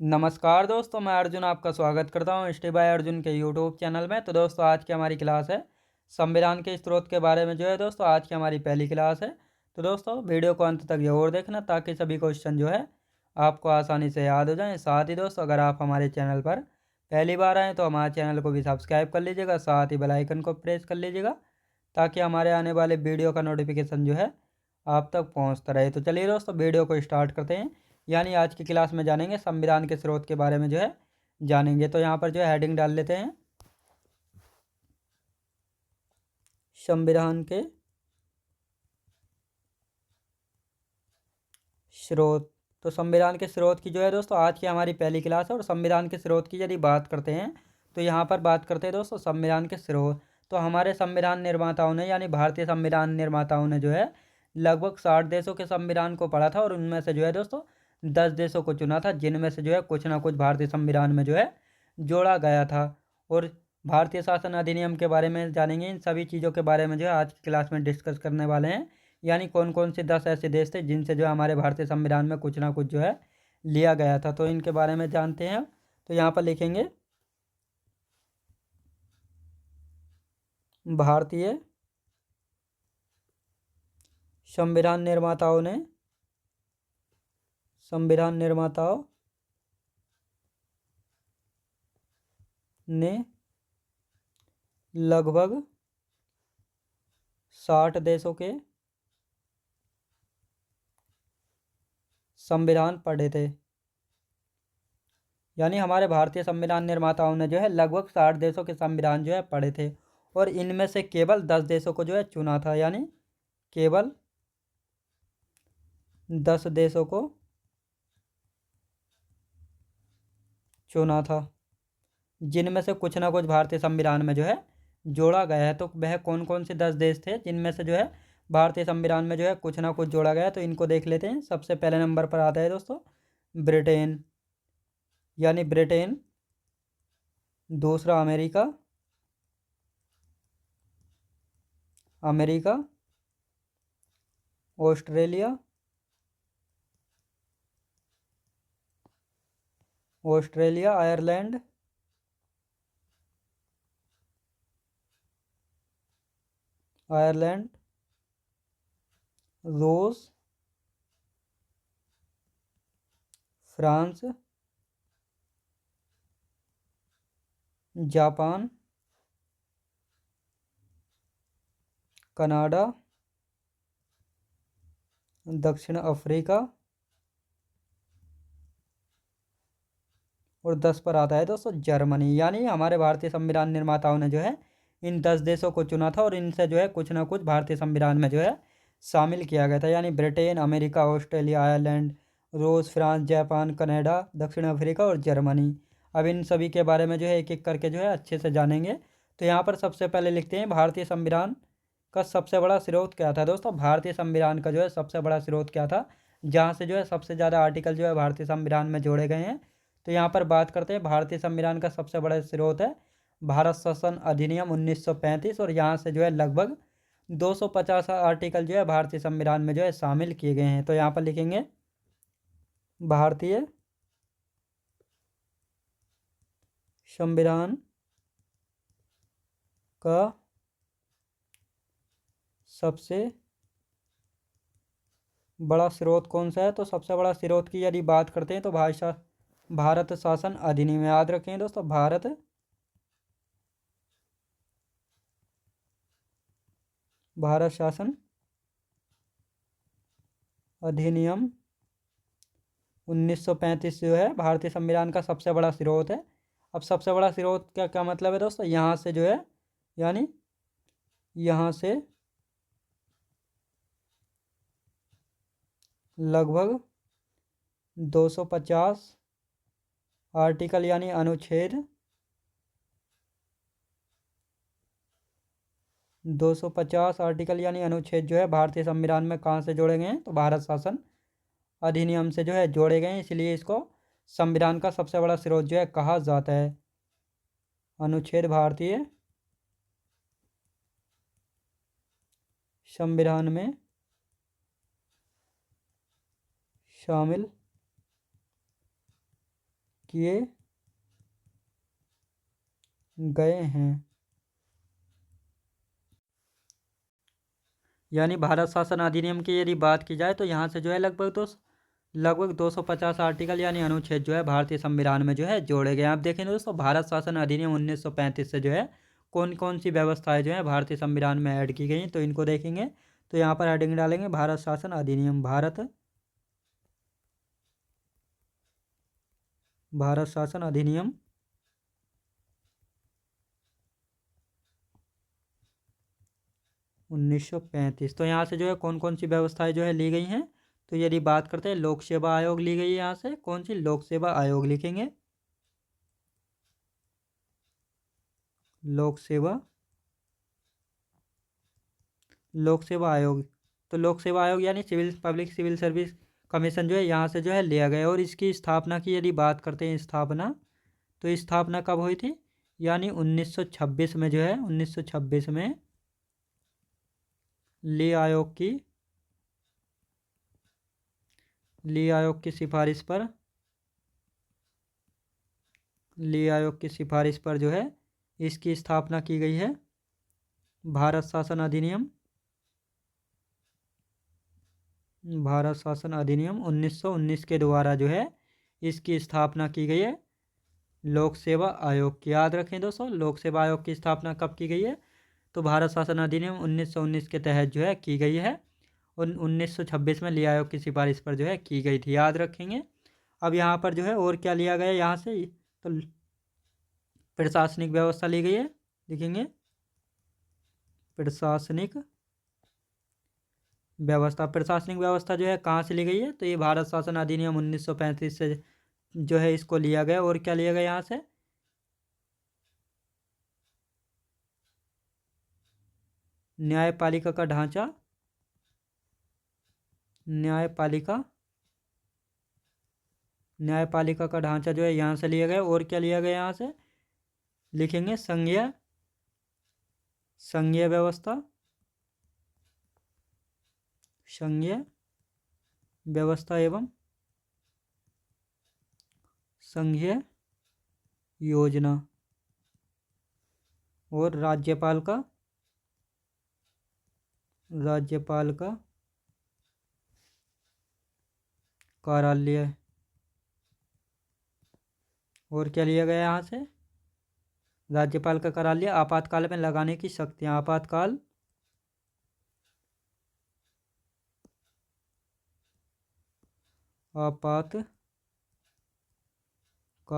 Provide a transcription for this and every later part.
नमस्कार दोस्तों, मैं अर्जुन आपका स्वागत करता हूँ स्टे बाय अर्जुन के यूट्यूब चैनल में। तो दोस्तों, आज की हमारी क्लास है संविधान के स्रोत के बारे में। जो है दोस्तों, आज की हमारी पहली क्लास है। तो दोस्तों, वीडियो को अंत तक जरूर देखना ताकि सभी क्वेश्चन जो है आपको आसानी से याद हो जाएं। साथ ही दोस्तों, अगर आप हमारे चैनल पर पहली बार आएँ तो हमारे चैनल को भी सब्सक्राइब कर लीजिएगा, साथ ही बेल आइकन को प्रेस कर लीजिएगा ताकि हमारे आने वाले वीडियो का नोटिफिकेशन जो है आप तक पहुँचता रहे। तो चलिए दोस्तों, वीडियो को स्टार्ट करते हैं। यानी आज की क्लास में जानेंगे संविधान के स्रोत के बारे में जो है जानेंगे। तो यहाँ पर जो है हेडिंग डाल लेते हैं, संविधान के स्रोत। तो संविधान के स्रोत की जो है दोस्तों आज की हमारी पहली क्लास है। और संविधान के स्रोत की यदि बात करते हैं तो यहाँ पर बात करते हैं दोस्तों संविधान के स्रोत। तो हमारे संविधान निर्माताओं ने यानी भारतीय संविधान निर्माताओं ने जो है लगभग 60 देशों के संविधान को पढ़ा था और उनमें से जो है दोस्तों 10 देशों को चुना था, जिनमें से जो है कुछ ना कुछ भारतीय संविधान में जो है जोड़ा गया था। और भारतीय शासन अधिनियम के बारे में जानेंगे। इन सभी चीज़ों के बारे में जो है आज की क्लास में डिस्कस करने वाले हैं। यानी कौन कौन से 10 ऐसे देश थे जिनसे जो है हमारे भारतीय संविधान में कुछ ना कुछ जो है लिया गया था। तो इनके बारे में जानते हैं। तो यहाँ पर लिखेंगे भारतीय संविधान निर्माताओं ने लगभग 60 देशों के संविधान पढ़े थे। यानी हमारे भारतीय संविधान निर्माताओं ने जो है लगभग 60 देशों के संविधान जो है पढ़े थे और इनमें से केवल 10 देशों को जो है चुना था। यानी केवल 10 देशों को चुना था, जिनमें से कुछ ना कुछ भारतीय संविधान में जो है जोड़ा गया है। तो वह कौन कौन से 10 देश थे जिनमें से जो है भारतीय संविधान में जो है कुछ ना कुछ जोड़ा गया है। तो इनको देख लेते हैं। सबसे पहले नंबर पर आता है दोस्तों ब्रिटेन, यानी ब्रिटेन। दूसरा America, America. Australia, Australia. Ireland, Ireland. रूस, फ्रांस, जापान, कनाडा, दक्षिण अफ्रीका। और 10 पर आता है दोस्तों जर्मनी। यानी हमारे भारतीय संविधान निर्माताओं ने जो है इन 10 देशों को चुना था और इनसे जो है कुछ ना कुछ भारतीय संविधान में जो है शामिल किया गया था। यानी ब्रिटेन, अमेरिका, ऑस्ट्रेलिया, आयरलैंड, रूस, फ्रांस, जापान, कनाडा, दक्षिण अफ्रीका और जर्मनी। अब इन सभी के बारे में जो है एक एक करके जो है अच्छे से जानेंगे। तो यहाँ पर सबसे पहले लिखते हैं भारतीय संविधान का सबसे बड़ा स्रोत क्या था। दोस्तों, भारतीय संविधान का जो है सबसे बड़ा स्रोत क्या था, जहाँ से जो है सबसे ज़्यादा आर्टिकल जो है भारतीय संविधान में जोड़े गए हैं। तो यहाँ पर बात करते हैं भारतीय संविधान का सबसे बड़ा स्रोत है भारत शासन अधिनियम 1935। और यहाँ से जो है लगभग 250 आर्टिकल जो है भारतीय संविधान में जो है शामिल किए गए हैं। तो यहाँ पर लिखेंगे भारतीय संविधान का सबसे बड़ा स्रोत कौन सा है। तो सबसे बड़ा स्रोत की यदि बात करते हैं तो भारत शासन अधिनियम। याद रखें दोस्तों, भारत शासन अधिनियम 1935 जो है भारतीय संविधान का सबसे बड़ा स्रोत है। अब सबसे बड़ा स्रोत क्या क्या मतलब है दोस्तों, यहाँ से जो है यानी यहाँ से लगभग 250 आर्टिकल यानी अनुच्छेद 250 आर्टिकल यानी अनुच्छेद जो है भारतीय संविधान में कहाँ से जोड़े गए हैं, तो भारत शासन अधिनियम से जो है जोड़े गए हैं। इसलिए इसको संविधान का सबसे बड़ा स्रोत जो है कहा जाता है। अनुच्छेद भारतीय संविधान में शामिल किए गए हैं। यानी भारत शासन अधिनियम की यदि बात की जाए तो यहाँ से जो है लगभग 250 आर्टिकल यानी अनुच्छेद जो है भारतीय संविधान में जो है जोड़े गए हैं। आप देखें दोस्तों, भारत शासन अधिनियम 1935 से जो है कौन कौन सी व्यवस्थाएं जो है भारतीय संविधान में ऐड की गई हैं, तो इनको देखेंगे। तो यहाँ पर हेडिंग डालेंगे भारत शासन अधिनियम, भारत शासन अधिनियम 1935। तो यहाँ से जो है कौन कौन सी व्यवस्थाएं जो है ली गई हैं, तो यदि बात करते हैं लोक सेवा आयोग ली गई है। यहाँ से कौन सी, लोक सेवा आयोग लिखेंगे, लोक सेवा आयोग। तो लोक सेवा आयोग यानी पब्लिक सिविल सर्विस कमीशन जो है यहाँ से जो है लिया गया। और इसकी स्थापना की यदि बात करते हैं, स्थापना, तो स्थापना कब हुई थी, यानी 1926 में जो है 1926 में ली आयोग की सिफारिश पर जो है इसकी स्थापना की गई है। भारत शासन अधिनियम 1919 के द्वारा जो है इसकी स्थापना की गई है, लोक सेवा आयोग की। याद रखें दोस्तों, लोक सेवा आयोग की स्थापना कब की गई है, तो भारत शासन अधिनियम 1919 के तहत जो है की गई है। और 1926 में ली आयोग की सिफारिश पर जो है की गई थी, याद रखेंगे। अब यहाँ पर जो है और क्या लिया गया है यहाँ से, तो प्रशासनिक व्यवस्था ली गई है, लिखेंगे प्रशासनिक व्यवस्था जो है कहाँ से ली गई है, तो ये भारत शासन अधिनियम 1935 से जो है इसको लिया गया। और क्या लिया गया यहाँ से, न्यायपालिका का ढांचा, न्यायपालिका का ढांचा जो है यहाँ से लिया गया। और क्या लिया गया यहाँ से, लिखेंगे संघीय व्यवस्था एवं संघीय योजना। और राज्यपाल का कार्यालय। और क्या लिया गया यहाँ से, राज्यपाल का कार्यालय, आपातकाल में लगाने की शक्तियाँ, आपातकाल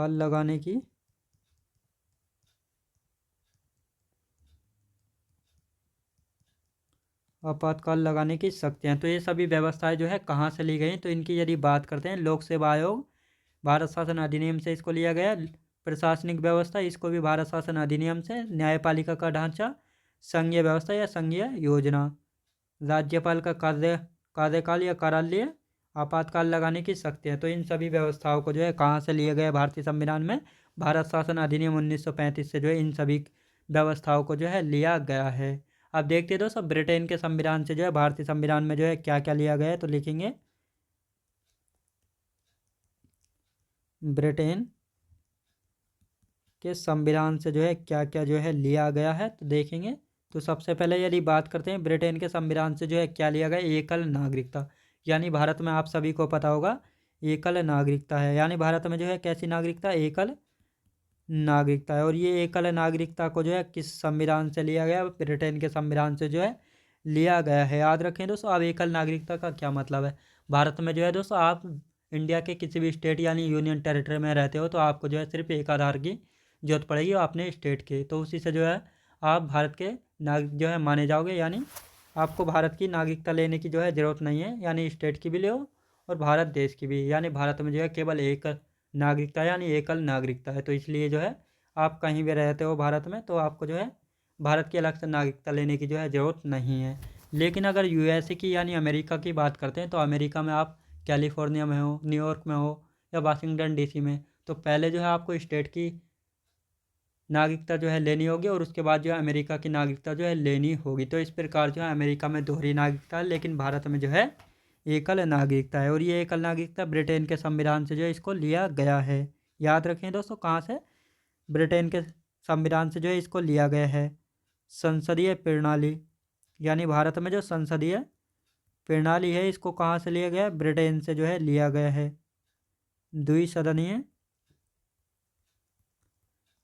लगाने की शक्तियाँ। तो ये सभी व्यवस्थाएं जो है कहाँ से ली गई, तो इनकी यदि बात करते हैं, लोक सेवा आयोग भारत शासन अधिनियम से इसको लिया गया। प्रशासनिक व्यवस्था, इसको भी भारत शासन अधिनियम से। न्यायपालिका का ढांचा, संघीय व्यवस्था या संघीय योजना, राज्यपाल का कार्यकाल या कार्यालय, आपातकाल लगाने की शक्तियाँ। तो इन सभी व्यवस्थाओं को जो है कहाँ से लिए गए, भारतीय संविधान में भारत शासन अधिनियम 1935 से जो है इन सभी व्यवस्थाओं को जो है लिया गया है। अब देखते हैं दोस्तों, ब्रिटेन के संविधान से जो है भारतीय संविधान में जो है क्या क्या लिया गया है, तो लिखेंगे ब्रिटेन के संविधान से जो है क्या क्या जो है लिया गया है, तो देखेंगे। तो सबसे पहले यदि बात करते हैं ब्रिटेन के संविधान से जो है क्या लिया गया, एकल नागरिकता। यानी भारत में आप सभी को पता होगा एकल नागरिकता है, यानी भारत में जो है कैसी नागरिकता, एकल नागरिकता है। और ये एकल नागरिकता को जो है किस संविधान से लिया गया, ब्रिटेन के संविधान से जो है लिया गया है, याद रखें दोस्तों। अब एकल नागरिकता का क्या मतलब है, भारत में जो है दोस्तों आप इंडिया के किसी भी स्टेट यानी यूनियन टेरिटरी में रहते हो तो आपको जो है सिर्फ एक आधार की जरूरत पड़ेगी अपने स्टेट के, तो उसी से जो है आप भारत के नागरिक जो है माने जाओगे। यानी आपको भारत की नागरिकता लेने की जो है ज़रूरत नहीं है, यानी स्टेट की भी लो और भारत देश की भी। यानी भारत में जो है केवल एक नागरिकता यानी एकल नागरिकता है, तो इसलिए जो है आप कहीं भी रहते हो भारत में तो आपको जो है भारत की अलग से नागरिकता लेने की जो है ज़रूरत नहीं है। लेकिन अगर यूएसए की यानी अमेरिका की बात करते हैं, तो अमेरिका में आप कैलिफोर्निया में हो, न्यूयॉर्क में हो या वाशिंगटन डीसी में, तो पहले जो है आपको स्टेट की नागरिकता जो है लेनी होगी और उसके बाद जो है अमेरिका की नागरिकता जो है लेनी होगी। तो इस प्रकार जो है अमेरिका में दोहरी नागरिकता है, लेकिन भारत में जो है एकल नागरिकता है। और ये एकल नागरिकता ब्रिटेन के संविधान से जो है इसको लिया गया है, याद रखें दोस्तों, कहाँ से? ब्रिटेन के संविधान से जो है इसको लिया गया है। संसदीय प्रणाली, यानी भारत में जो संसदीय प्रणाली है इसको कहाँ से लिया गया है? ब्रिटेन से जो है लिया गया है।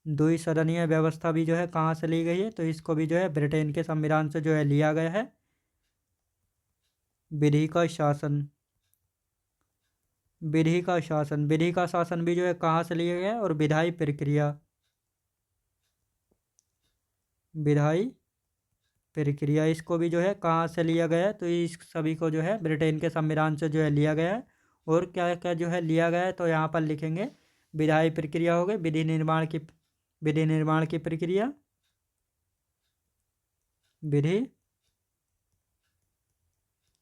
द्विसदनीय व्यवस्था भी जो है कहाँ से ली गई है? तो इसको भी जो है ब्रिटेन के संविधान से जो है लिया गया है। विधि का शासन, विधि का शासन भी जो है कहाँ से लिया गया है? और विधायी प्रक्रिया इसको भी जो है कहाँ से लिया गया है? तो इस सभी को जो है ब्रिटेन के संविधान से जो है लिया गया है। और क्या क्या जो है लिया गया है? तो यहाँ पर लिखेंगे विधायी प्रक्रिया हो गई, विधि निर्माण की प्रक्रिया, विधि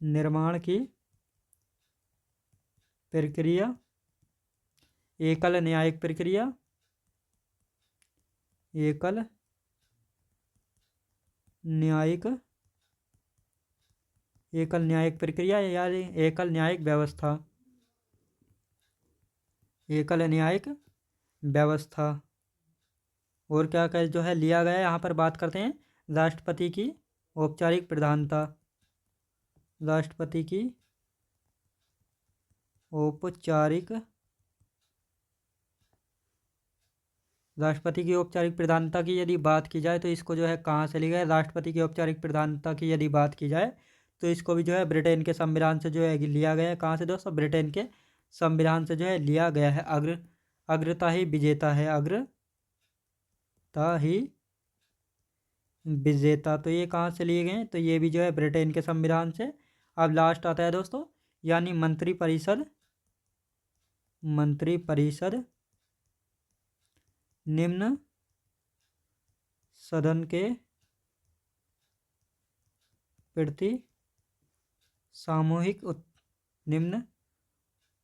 निर्माण की प्रक्रिया, एकल न्यायिक प्रक्रिया, एकल न्यायिक प्रक्रिया, यानी एकल न्यायिक व्यवस्था, एकल न्यायिक व्यवस्था। और क्या क्या जो है लिया गया है? यहाँ पर बात करते हैं राष्ट्रपति की औपचारिक प्रधानता, राष्ट्रपति की औपचारिक प्रधानता की यदि बात की जाए तो इसको जो है कहाँ से लिया गया है? राष्ट्रपति की औपचारिक प्रधानता की यदि बात की जाए तो इसको भी जो है ब्रिटेन के संविधान से जो है लिया गया है। कहाँ से दोस्तों? ब्रिटेन के संविधान से जो है लिया गया है। अग्रता ही विजेता है, अग्रता ही विजेता। तो ये कहाँ से लिए गए हैं? तो ये भी जो है ब्रिटेन के संविधान से। अब लास्ट आता है दोस्तों, यानी मंत्रिपरिषद निम्न सदन के प्रति सामूहिक निम्न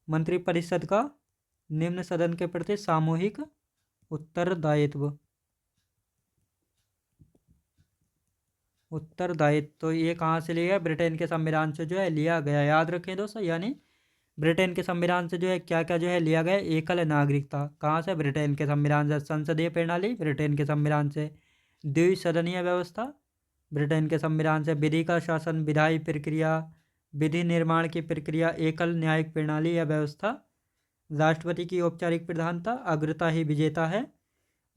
मंत्रिपरिषद का निम्न सदन के प्रति सामूहिक उत्तरदायित्व। तो ये कहाँ से लिया गया? ब्रिटेन के संविधान से जो है लिया गया। याद रखें दोस्तों, यानी ब्रिटेन के संविधान से जो है क्या क्या जो है लिया गया? एकल नागरिकता, कहाँ से? ब्रिटेन के संविधान से। संसदीय प्रणाली, ब्रिटेन के संविधान से। द्विसदनीय व्यवस्था, ब्रिटेन के संविधान से। विधि का शासन, विधायी प्रक्रिया, विधि निर्माण की प्रक्रिया, एकल न्यायिक प्रणाली या व्यवस्था, राष्ट्रपति की औपचारिक प्रधानता, अग्रता ही विजेता है,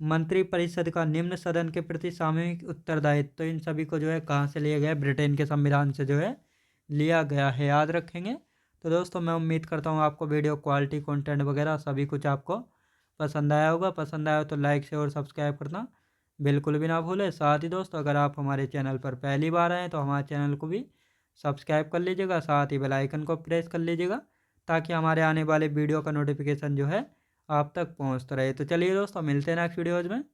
मंत्रिपरिषद का निम्न सदन के प्रति सामूहिक उत्तरदायित्व। तो इन सभी को जो है कहाँ से लिया गया? ब्रिटेन के संविधान से जो है लिया गया है। याद रखेंगे। तो दोस्तों मैं उम्मीद करता हूँ आपको वीडियो क्वालिटी, कंटेंट वगैरह सभी कुछ आपको पसंद आया होगा। पसंद आया हो तो लाइक शेयर और सब्सक्राइब करना बिल्कुल भी ना भूलें। साथ ही दोस्तों अगर आप हमारे चैनल पर पहली बार आए तो हमारे चैनल को भी सब्सक्राइब कर लीजिएगा, साथ ही बेल आइकन को प्रेस कर लीजिएगा ताकि हमारे आने वाले वीडियो का नोटिफिकेशन जो है आप तक पहुँचता रहे। तो चलिए दोस्तों मिलते हैं नेक्स्ट वीडियोज़ में।